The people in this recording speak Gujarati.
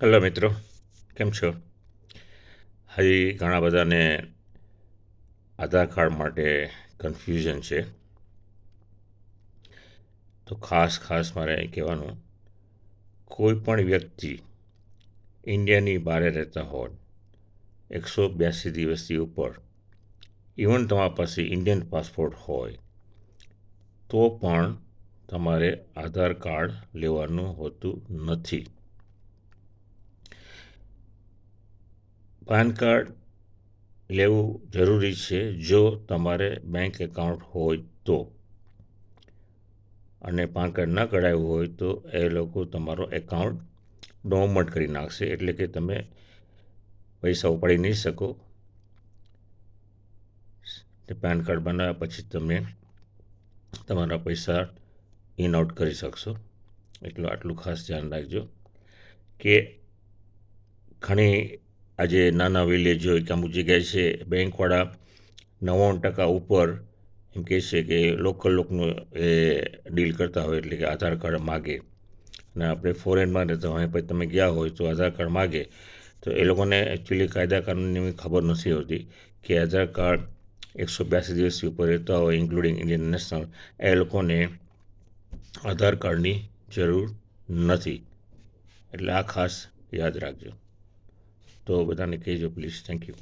હેલો મિત્રો, કેમ છો? હજી ઘણા બધાને આધાર કાર્ડ માટે કન્ફ્યુઝન છે. તો ખાસ મારે અહીં કહેવાનું, કોઈ પણ વ્યક્તિ ઇન્ડિયાની બહાર રહેતા હોય 182 દિવસથી ઉપર, ઇવન તમારા પાસે ઇન્ડિયન પાસપોર્ટ હોય તો પણ તમારે આધાર કાર્ડ લેવાનું હોતું નથી. પાન કાર્ડ લેવું જરૂરી છે જો તમારે બેંક એકાઉન્ટ હોય તો, અને પાન કાર્ડ ન કઢાવ્યું હોય તો એ લોકો તમારો એકાઉન્ટ ડોર્મન્ટ કરી નાખશે, એટલે કે તમે પૈસા ઉપાડી નહીં શકો. પાન કાર્ડ બનાવ્યા પછી તમે તમારા પૈસા ઇન આઉટ કરી શકશો. આટલું ખાસ ધ્યાન રાખજો કે ઘણી આજે નાના વિલેજ હોય કે અમુક જગ્યાએ છે બેંકવાળા 99% ઉપર એમ કહે છે કે લોકલ લોકનું એ ડીલ કરતા હોય, એટલે કે આધાર કાર્ડ માગે. અને આપણે ફોરેનમાં રહેતા હોય પછી તમે ગયા હોય તો આધાર કાર્ડ માગે, તો એ લોકોને એકચ્યુઅલી કાયદા કાનૂનની ખબર નથી હોતી કે આધાર કાર્ડ 182 દિવસથી ઉપર રહેતા હોય ઇન્ક્લુડિંગ ઇન્ડિયન નેશનલ, એ લોકોને આધાર કાર્ડની જરૂર નથી. એટલે આ ખાસ યાદ રાખજો. તો બધાને કહેજો પ્લીઝ. Thank you.